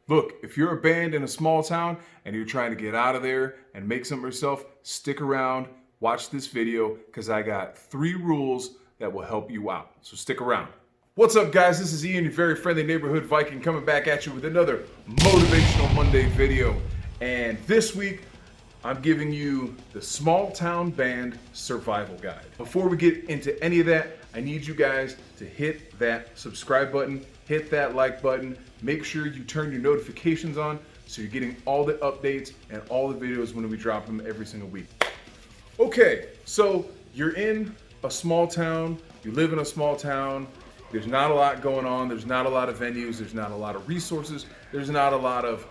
Look, if you're a band in a small town and you're trying to get out of there and make something yourself, stick around, watch this video, because I got 3 rules that will help you out. So stick around. What's up, guys? This is Ian, your very friendly neighborhood Viking, coming back at you with another Motivational Monday video. And this week, I'm giving you the small town band survival guide. Before we get into any of that, I need you guys to hit that subscribe button, hit that like button, make sure you turn your notifications on so you're getting all the updates and all the videos when we drop them every single week. Okay, so you're in a small town, you live in a small town, there's not a lot going on, there's not a lot of venues, there's not a lot of resources, there's not a lot of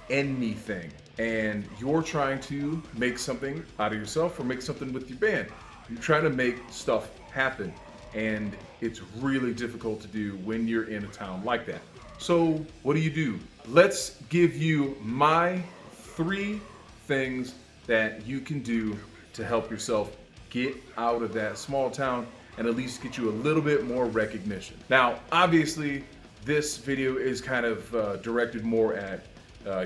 anything. And you're trying to make something out of yourself or make something with your band. You're trying to make stuff happen. And it's really difficult to do when you're in a town like that. So what do? Let's give you my 3 things that you can do to help yourself get out of that small town and at least get you a little bit more recognition. Now, obviously, this video is kind of directed more at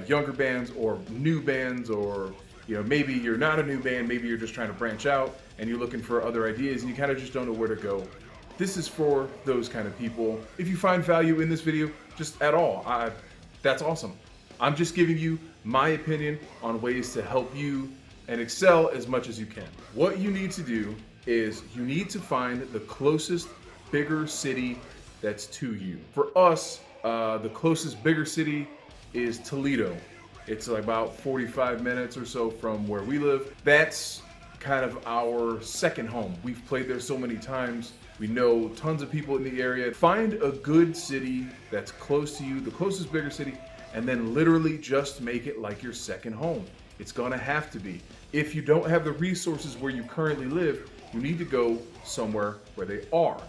younger bands or new bands, or maybe you're not a new band, maybe you're just trying to branch out and you're looking for other ideas and you kind of just don't know where to go. This is for those kind of people. If you find value in this video, just at all, that's awesome. I'm just giving you my opinion on ways to help you and excel as much as you can. What you need to do is you need to find the closest bigger city that's to you. For us, the closest bigger city is Toledo. It's like about 45 minutes or so from where we live. That's kind of our second home. We've played there so many times. We know tons of people in the area. Find a good city that's close to you, the closest bigger city, and then literally just make it like your second home. It's gonna have to be. If you don't have the resources where you currently live, you need to go somewhere where they are.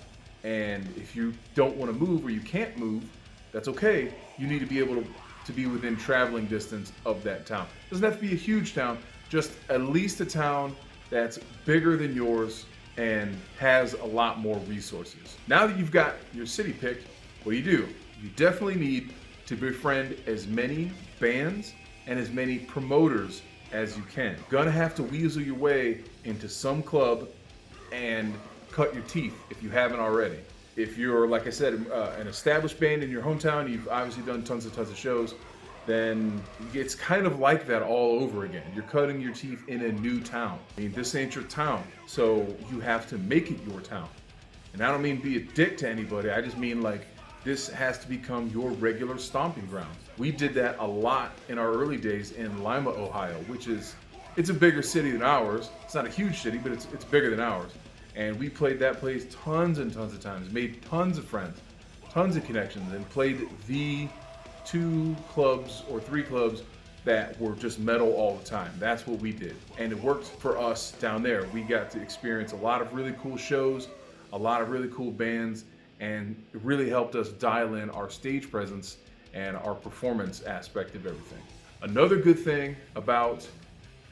And if you don't wanna move or you can't move, that's okay. You need to be able to be within traveling distance of that town. It doesn't have to be a huge town, just at least a town that's bigger than yours and has a lot more resources. Now that you've got your city picked, what do? You definitely need to befriend as many bands and as many promoters as you can. Gonna have to weasel your way into some club and cut your teeth if you haven't already. If you're, like I said, an established band in your hometown, you've obviously done tons of shows, then it's kind of like that all over again. You're cutting your teeth in a new town. I mean, this ain't your town, so you have to make it your town. And I don't mean be a dick to anybody, I just mean like this has to become your regular stomping ground. We did that a lot in our early days in Lima, Ohio, it's a bigger city than ours. It's not a huge city, but it's bigger than ours. And we played that place tons and tons of times, made tons of friends, tons of connections, and played the 2 clubs or 3 clubs that were just metal all the time. That's what we did. And it worked for us down there. We got to experience a lot of really cool shows, a lot of really cool bands, and it really helped us dial in our stage presence and our performance aspect of everything. Another good thing about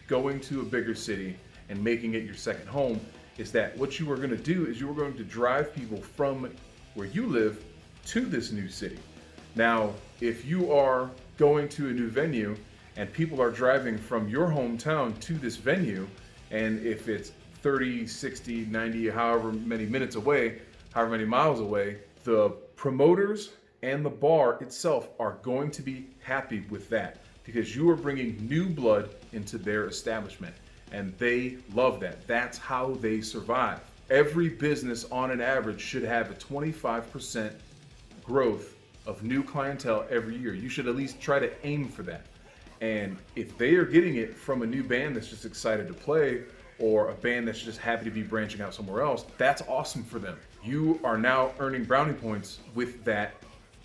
going to a bigger city and making it your second home is that what you are going to do is you are going to drive people from where you live to this new city. Now, if you are going to a new venue and people are driving from your hometown to this venue, and if it's 30, 60, 90, however many minutes away, however many miles away, the promoters and the bar itself are going to be happy with that because you are bringing new blood into their establishment. And they love that. That's how they survive. Every business on an average should have a 25% growth of new clientele every year. You should at least try to aim for that. And if they are getting it from a new band that's just excited to play, or a band that's just happy to be branching out somewhere else, that's awesome for them. You are now earning brownie points with that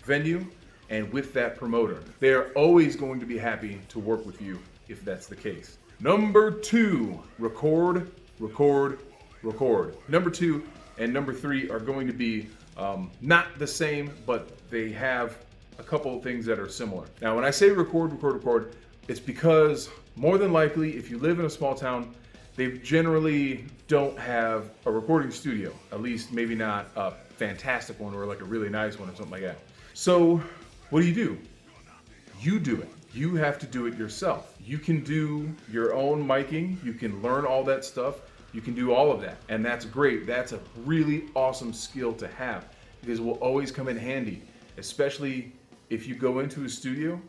venue and with that promoter. They are always going to be happy to work with you if that's the case. Number 2, record. Number 2 and number 3 are going to be not the same, but they have a couple of things that are similar. Now, when I say record, it's because more than likely, if you live in a small town, they generally don't have a recording studio, at least maybe not a fantastic one or like a really nice one or something like that. So what do? You do it. You have to do it yourself. You can do your own miking. You can learn all that stuff. You can do all of that. And that's great. That's a really awesome skill to have because it will always come in handy, especially if you go into a studio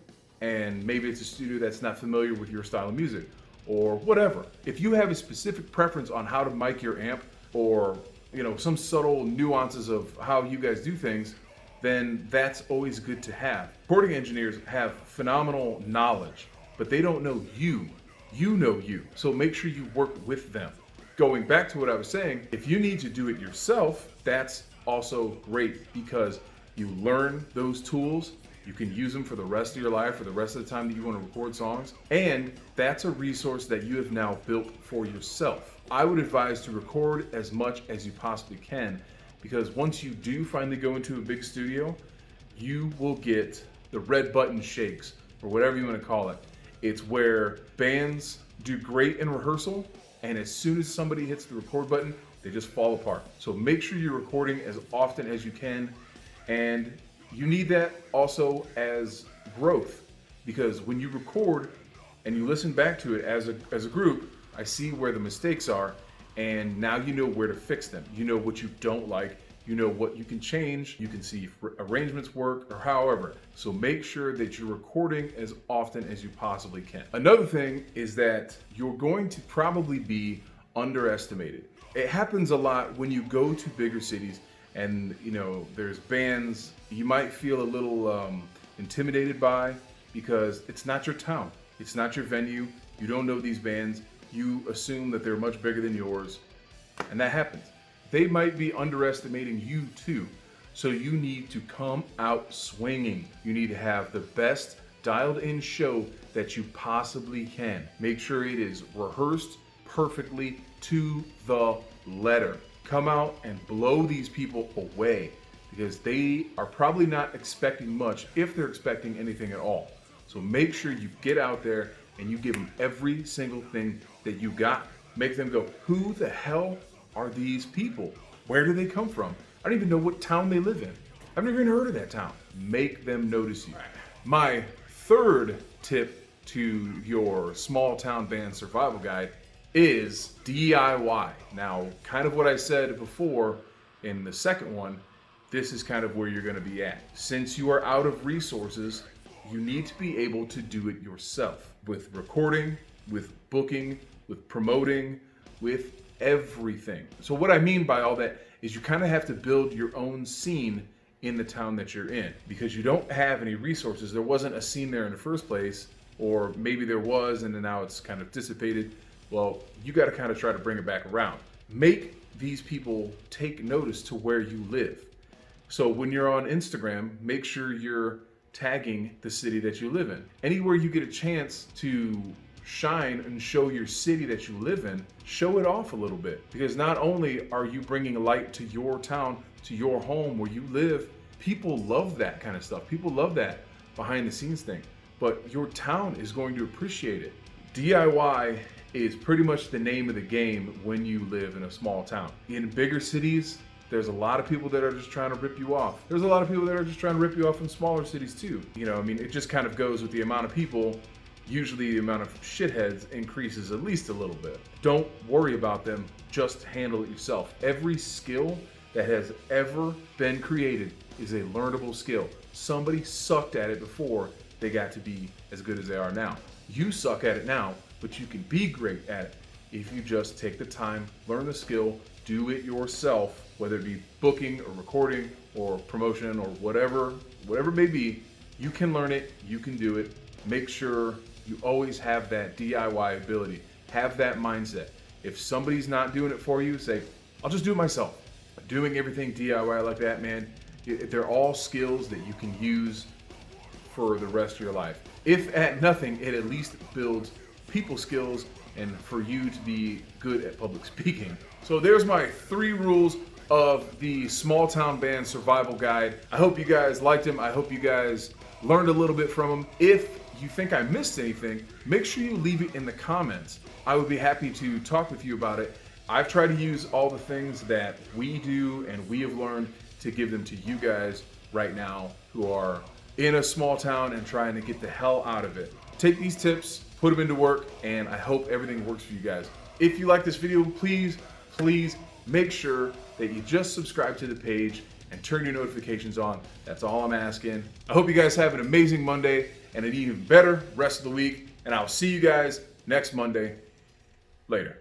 and maybe it's a studio that's not familiar with your style of music or whatever. If you have a specific preference on how to mic your amp or some subtle nuances of how you guys do things, then that's always good to have. Recording engineers have phenomenal knowledge, but they don't know you. You know you. So make sure you work with them. Going back to what I was saying, if you need to do it yourself, that's also great because you learn those tools. You can use them for the rest of your life, for the rest of the time that you want to record songs. And that's a resource that you have now built for yourself. I would advise to record as much as you possibly can because once you do finally go into a big studio, you will get the red button shakes or whatever you want to call it. It's where bands do great in rehearsal, and as soon as somebody hits the record button, they just fall apart. So make sure you're recording as often as you can, and you need that also as growth because when you record and you listen back to it as a group, I see where the mistakes are, and now you know where to fix them. You know what you don't like. You know what you can change. You can see if arrangements work or however. So make sure that you're recording as often as you possibly can. Another thing is that you're going to probably be underestimated. It happens a lot when you go to bigger cities and there's bands you might feel a little intimidated by because it's not your town. It's not your venue. You don't know these bands. You assume that they're much bigger than yours, and that happens. They might be underestimating you too. So you need to come out swinging. You need to have the best dialed in show that you possibly can. Make sure it is rehearsed perfectly to the letter. Come out and blow these people away because they are probably not expecting much if they're expecting anything at all. So make sure you get out there and you give them every single thing that you got. Make them go, who the hell are these people? Where do they come from? I don't even know what town they live in. I've never even heard of that town. Make them notice you. My third tip to your small town band survival guide is DIY. Now, kind of what I said before in the second one, this is kind of where you're going to be at. Since you are out of resources, you need to be able to do it yourself with recording, with booking, with promoting, with everything. So what I mean by all that is you kind of have to build your own scene in the town that you're in because you don't have any resources. There wasn't a scene there in the first place, or maybe there was and then now it's kind of dissipated. Well, you got to kind of try to bring it back around. Make these people take notice to where you live. So when you're on Instagram, make sure you're tagging the city that you live in. Anywhere you get a chance to shine and show your city that you live in, show it off a little bit. Because not only are you bringing light to your town, to your home where you live, people love that kind of stuff. People love that behind the scenes thing. But your town is going to appreciate it. DIY is pretty much the name of the game when you live in a small town. In bigger cities, there's a lot of people that are just trying to rip you off. There's a lot of people that are just trying to rip you off in smaller cities too. It just kind of goes with the amount of people. Usually the amount of shitheads increases at least a little bit. Don't worry about them, just handle it yourself. Every skill that has ever been created is a learnable skill. Somebody sucked at it before they got to be as good as they are now. You suck at it now, but you can be great at it if you just take the time, learn the skill, do it yourself, whether it be booking or recording or promotion or whatever it may be. You can learn it, you can do it. Make sure you always have that DIY ability. Have that mindset. If somebody's not doing it for you, say, I'll just do it myself. Doing everything DIY like that, man, they're all skills that you can use for the rest of your life. If at nothing, it at least builds people skills and for you to be good at public speaking. So there's my 3 rules of the small town band survival guide. I hope you guys liked them. I hope you guys learned a little bit from them. If you think I missed anything, make sure you leave it in the comments. I would be happy to talk with you about it. I've tried to use all the things that we do and we have learned to give them to you guys right now who are in a small town and trying to get the hell out of it. Take these tips, put them into work, and I hope everything works for you guys. If you like this video, please make sure that you just subscribe to the page and turn your notifications on. That's all I'm asking. I hope you guys have an amazing Monday and an even better rest of the week, and I'll see you guys next Monday. Later.